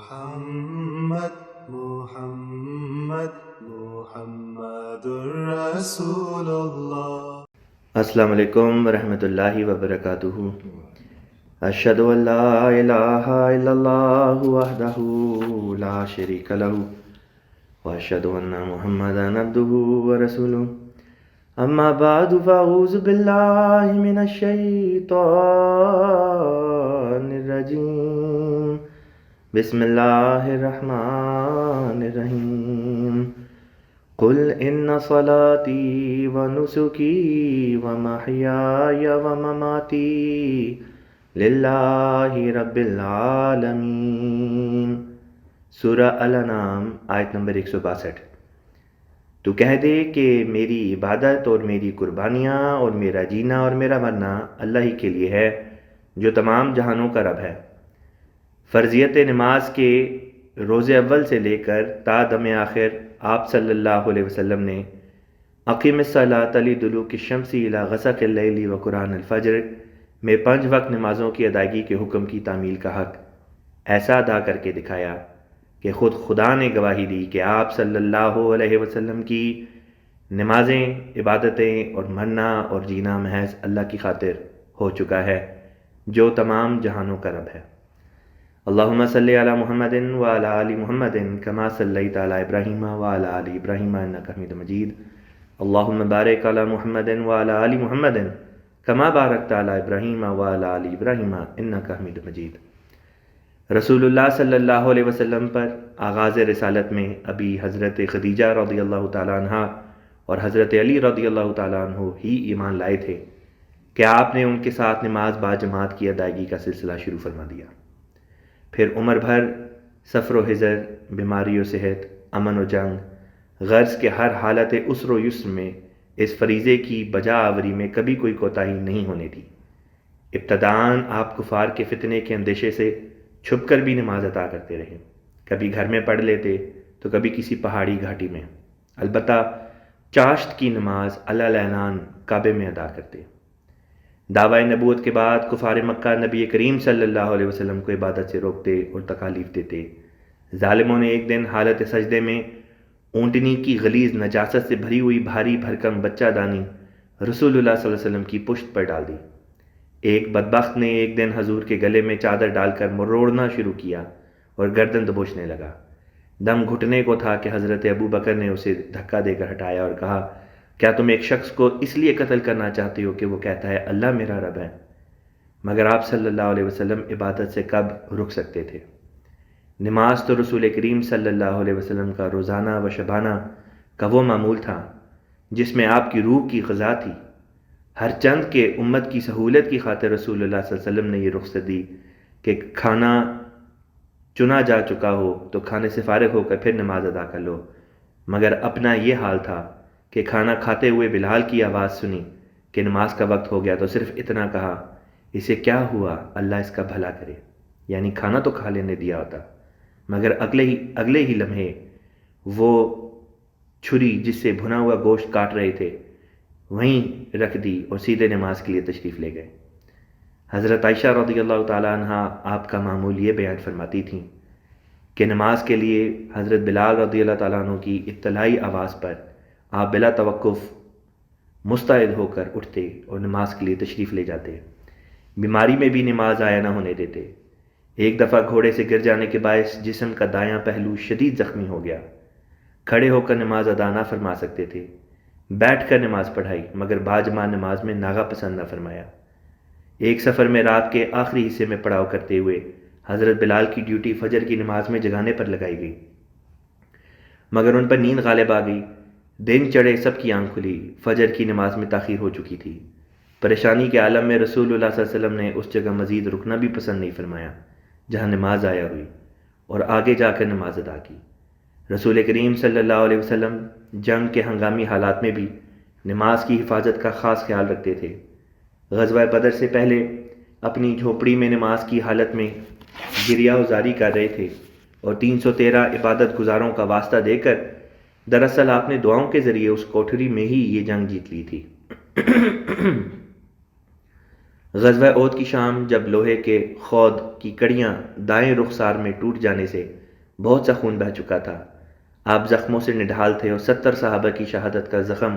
محمد محمد محمد الرسول اللہ۔ السلام علیکم ورحمۃ اللہ وبرکاتہ۔ اشہد ان لا الہ الا اللہ وحدہ لا شریک لہ واشہد ان محمدا عبدہ ورسولہ۔ اما بعد فاعوذ باللہ من الشیطان الرجیم، بسم اللہ الرحمن الرحیم۔ قل ان صلاتی ونسکی ومحیای ومماتی للہ رب العالمین۔ سورہ الانعام آیت نمبر 162۔ تو کہہ دے کہ میری عبادت اور میری قربانیاں اور میرا جینا اور میرا مرنا اللہ ہی کے لیے ہے جو تمام جہانوں کا رب ہے۔ فرضیت نماز کے روز اول سے لے کر تا دم آخر آپ صلی اللہ علیہ وسلم نے اقیم الصلاۃ لدلوک الشمس الی غسق اللیل وقرآن الفجر میں 5 وقت نمازوں کی ادائیگی کے حکم کی تعمیل کا حق ایسا ادا کر کے دکھایا کہ خود خدا نے گواہی دی کہ آپ صلی اللہ علیہ وسلم کی نمازیں، عبادتیں اور مرنا اور جینا محض اللہ کی خاطر ہو چکا ہے جو تمام جہانوں کا رب ہے۔ اللہم صلی علی محمد وعلی آل محمد کما صلیت علی ابراہیم وعلی آل ابراہیم انک حمید مجید۔ اللہم بارک علی محمد وعلی آل محمد کما بارکت علی ابراہیم وعلی آل ابراہیم انک حمید مجید۔ رسول اللہ صلی اللہ علیہ وسلم پر آغاز رسالت میں ابھی حضرت خدیجہ رضی اللہ تعالیٰ عنہ اور حضرت علی رضی اللہ تعالیٰ عنہ ہی ایمان لائے تھے کہ آپ نے ان کے ساتھ نماز با جماعت کی ادائیگی کا سلسلہ شروع فرما دیا۔ پھر عمر بھر سفر و حضر، بیماری و صحت، امن و جنگ، غرض کے ہر حالت عسر و یسر میں اس فریضے کی بجا آوری میں کبھی کوئی کوتاہی نہیں ہونے دی۔ ابتداً آپ کفار کے فتنے کے اندیشے سے چھپ کر بھی نماز ادا کرتے رہے، کبھی گھر میں پڑھ لیتے تو کبھی کسی پہاڑی گھاٹی میں، البتہ چاشت کی نماز اعلان کعبے میں ادا کرتے۔ دعوی نبوت کے بعد کفار مکہ نبی کریم صلی اللہ علیہ وسلم کو عبادت سے روکتے اور تکالیف دیتے۔ ظالموں نے ایک دن حالت سجدے میں اونٹنی کی غلیظ نجاست سے بھری ہوئی بھاری بھرکم بچہ دانی رسول اللہ صلی اللہ علیہ وسلم کی پشت پر ڈال دی۔ ایک بدبخت نے ایک دن حضور کے گلے میں چادر ڈال کر مروڑنا شروع کیا اور گردن دبوچنے لگا۔ دم گھٹنے کو تھا کہ حضرت ابو بکر نے اسے دھکا دے کر ہٹایا اور کہا، کیا تم ایک شخص کو اس لیے قتل کرنا چاہتے ہو کہ وہ کہتا ہے اللہ میرا رب ہے؟ مگر آپ صلی اللہ علیہ وسلم عبادت سے کب رک سکتے تھے؟ نماز تو رسول کریم صلی اللہ علیہ وسلم کا روزانہ و شبانہ کا وہ معمول تھا جس میں آپ کی روح کی غذا تھی۔ ہر چند کے امت کی سہولت کی خاطر رسول اللہ صلی اللہ علیہ وسلم نے یہ رخصت دی کہ کھانا چنا جا چکا ہو تو کھانے سے فارغ ہو کر پھر نماز ادا کر لو، مگر اپنا یہ حال تھا کہ کھانا کھاتے ہوئے بلال کی آواز سنی کہ نماز کا وقت ہو گیا تو صرف اتنا کہا، اسے کیا ہوا، اللہ اس کا بھلا کرے، یعنی کھانا تو کھا لینے دیا ہوتا، مگر اگلے ہی لمحے وہ چھری جس سے بھنا ہوا گوشت کاٹ رہے تھے وہیں رکھ دی اور سیدھے نماز کے لیے تشریف لے گئے۔ حضرت عائشہ رضی اللہ تعالیٰ عنہ آپ کا معمول یہ بیان فرماتی تھیں کہ نماز کے لیے حضرت بلال رضی اللہ تعالیٰ عنہ کی ابتدائی آواز پر آپ بلا توقف مستعد ہو کر اٹھتے اور نماز کے لیے تشریف لے جاتے۔ بیماری میں بھی نماز ضائع نہ ہونے دیتے۔ ایک دفعہ گھوڑے سے گر جانے کے باعث جسم کا دایاں پہلو شدید زخمی ہو گیا۔ کھڑے ہو کر نماز ادا نہ فرما سکتے تھے، بیٹھ کر نماز پڑھائی، مگر باجماع نماز میں ناغہ پسند نہ فرمایا۔ ایک سفر میں رات کے آخری حصے میں پڑاؤ کرتے ہوئے حضرت بلال کی ڈیوٹی فجر کی نماز میں جگانے پر لگائی گئی، مگر ان پر نیند غالب آ گئی۔ دن چڑھے سب کی آنکھ کھلی، فجر کی نماز میں تاخیر ہو چکی تھی۔ پریشانی کے عالم میں رسول اللہ صلی اللہ علیہ وسلم نے اس جگہ مزید رکنا بھی پسند نہیں فرمایا جہاں نماز ضائع ہوئی، اور آگے جا کر نماز ادا کی۔ رسول کریم صلی اللہ علیہ وسلم جنگ کے ہنگامی حالات میں بھی نماز کی حفاظت کا خاص خیال رکھتے تھے۔ غزوہ بدر سے پہلے اپنی جھوپڑی میں نماز کی حالت میں گریہ وزاری کر رہے تھے اور 313 عبادت گزاروں کا واسطہ دے کر دراصل آپ نے دعاؤں کے ذریعے اس کوٹھری میں ہی یہ جنگ جیت لی تھی۔ غزوہ احد کی شام جب لوہے کے خود کی کڑیاں دائیں رخسار میں ٹوٹ جانے سے بہت سا خون بہہ چکا تھا، آپ زخموں سے نڈھال تھے اور 70 صحابہ کی شہادت کا زخم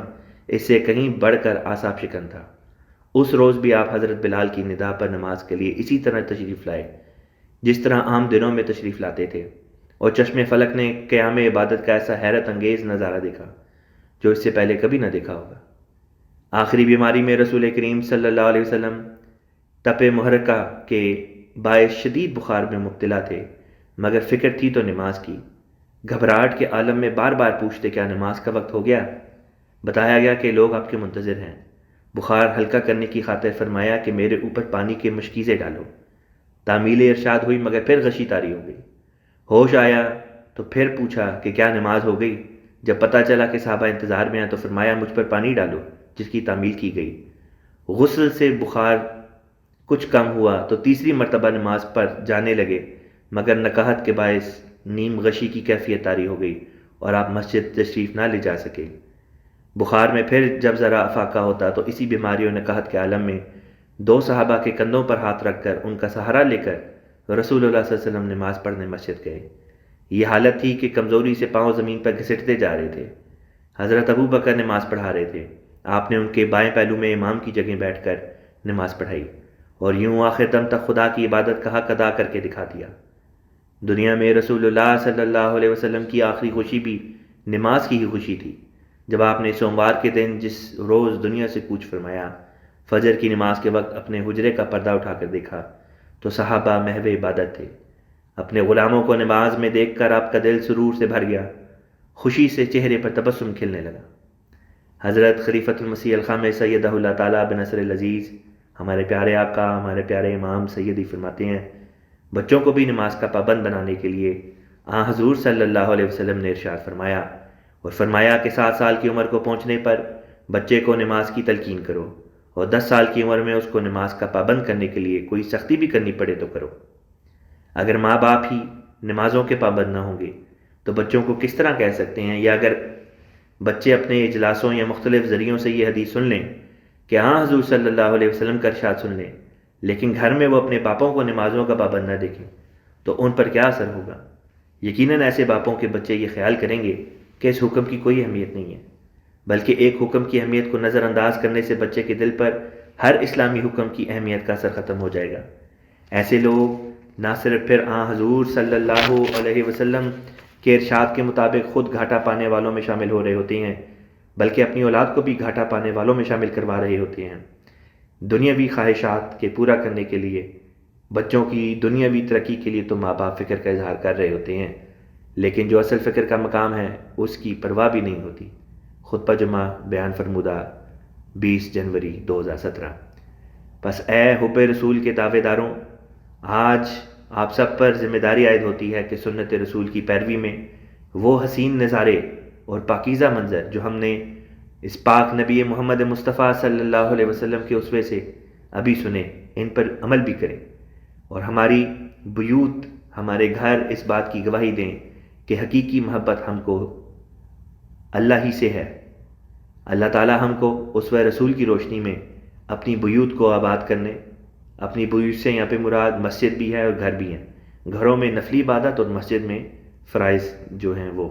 اس سے کہیں بڑھ کر اعصاب شکن تھا۔ اس روز بھی آپ حضرت بلال کی ندا پر نماز کے لیے اسی طرح تشریف لائے جس طرح عام دنوں میں تشریف لاتے تھے، اور چشم فلک نے قیام عبادت کا ایسا حیرت انگیز نظارہ دیکھا جو اس سے پہلے کبھی نہ دیکھا ہوگا۔ آخری بیماری میں رسول کریم صلی اللہ علیہ وسلم تپ محرکہ کے باعث شدید بخار میں مبتلا تھے، مگر فکر تھی تو نماز کی۔ گھبراہٹ کے عالم میں بار بار پوچھتے کیا نماز کا وقت ہو گیا؟ بتایا گیا کہ لوگ آپ کے منتظر ہیں۔ بخار ہلکا کرنے کی خاطر فرمایا کہ میرے اوپر پانی کے مشکیزیں ڈالو۔ تعمیل ارشاد ہوئی مگر پھر غشی طاری ہو گئی۔ ہوش آیا تو پھر پوچھا کہ کیا نماز ہو گئی؟ جب پتہ چلا کہ صحابہ انتظار میں ہیں تو فرمایا مجھ پر پانی ڈالو، جس کی تعمیل کی گئی۔ غسل سے بخار کچھ کم ہوا تو تیسری مرتبہ نماز پر جانے لگے، مگر نکاہت کے باعث نیم غشی کی کیفیت طاری ہو گئی اور آپ مسجد تشریف نہ لے جا سکے۔ بخار میں پھر جب ذرا افاقہ ہوتا تو اسی بیماری اور نکاہت کے عالم میں 2 صحابہ کے کندھوں پر ہاتھ رکھ کر ان کا سہارا لے کر رسول اللہ صلی اللہ علیہ وسلم نماز پڑھنے مسجد گئے۔ یہ حالت تھی کہ کمزوری سے پاؤں زمین پر گھسٹتے جا رہے تھے۔ حضرت ابو بکر نماز پڑھا رہے تھے، آپ نے ان کے بائیں پہلو میں امام کی جگہ بیٹھ کر نماز پڑھائی اور یوں آخر دم تک خدا کی عبادت کا حق ادا کر کے دکھا دیا۔ دنیا میں رسول اللہ صلی اللہ علیہ وسلم کی آخری خوشی بھی نماز کی ہی خوشی تھی، جب آپ نے سوموار کے دن جس روز دنیا سے کوچ فرمایا، فجر کی نماز کے وقت اپنے حجرے کا پردہ اٹھا کر دیکھا تو صحابہ محو عبادت تھے۔ اپنے غلاموں کو نماز میں دیکھ کر آپ کا دل سرور سے بھر گیا، خوشی سے چہرے پر تبسم کھلنے لگا۔ حضرت خلیفۃ المسیح الخامس سیدہ اللہ تعالیٰ بنصر العزیز، ہمارے پیارے آقا، ہمارے پیارے امام سیدی فرماتے ہیں، بچوں کو بھی نماز کا پابند بنانے کے لیے حضور صلی اللہ علیہ وسلم نے ارشاد فرمایا اور فرمایا کہ 7 سال کی عمر کو پہنچنے پر بچے کو نماز کی تلقین کرو، اور 10 سال کی عمر میں اس کو نماز کا پابند کرنے کے لیے کوئی سختی بھی کرنی پڑے تو کرو۔ اگر ماں باپ ہی نمازوں کے پابند نہ ہوں گے تو بچوں کو کس طرح کہہ سکتے ہیں؟ یا اگر بچے اپنے اجلاسوں یا مختلف ذریعوں سے یہ حدیث سن لیں کہ حضور صلی اللہ علیہ وسلم کا ارشاد سن لیں، لیکن گھر میں وہ اپنے باپوں کو نمازوں کا پابند نہ دیکھیں تو ان پر کیا اثر ہوگا؟ یقیناً ایسے باپوں کے بچے یہ خیال کریں گے کہ اس حکم کی کوئی اہمیت نہیں ہے، بلکہ ایک حکم کی اہمیت کو نظر انداز کرنے سے بچے کے دل پر ہر اسلامی حکم کی اہمیت کا اثر ختم ہو جائے گا۔ ایسے لوگ نہ صرف پھر حضور صلی اللہ علیہ وسلم کے ارشاد کے مطابق خود گھاٹا پانے والوں میں شامل ہو رہے ہوتے ہیں، بلکہ اپنی اولاد کو بھی گھاٹا پانے والوں میں شامل کروا رہے ہوتے ہیں۔ دنیاوی خواہشات کے پورا کرنے کے لیے، بچوں کی دنیاوی ترقی کے لیے تو ماں باپ فکر کا اظہار کر رہے ہوتے ہیں، لیکن جو اصل فکر کا مقام ہے اس کی پرواہ بھی نہیں ہوتی۔ خطبہ جمعہ بیان فرمودہ 20 جنوری 2017۔ پس اے حب رسول کے دعوے داروں، آج آپ سب پر ذمہ داری عائد ہوتی ہے کہ سنت رسول کی پیروی میں وہ حسین نظارے اور پاکیزہ منظر جو ہم نے اس پاک نبی محمد مصطفیٰ صلی اللہ علیہ وسلم کے اسوے سے ابھی سنے، ان پر عمل بھی کریں، اور ہماری بیوت، ہمارے گھر اس بات کی گواہی دیں کہ حقیقی محبت ہم کو اللہ ہی سے ہے۔ اللہ تعالی ہم کو اسوہ رسول کی روشنی میں اپنی بیوت کو آباد کرنے، اپنی بیوت سے یہاں پہ مراد مسجد بھی ہے اور گھر بھی ہیں، گھروں میں نفلی عبادت اور مسجد میں فرائض جو ہیں وہ،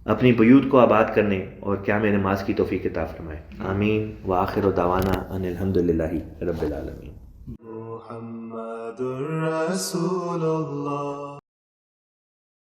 اپنی بیوت کو آباد کرنے اور قیام نماز کی توفیق عطا فرمائے۔ آمین وآخر دعوانا ان الحمدللہ رب العالمین۔ محمد رسول اللہ۔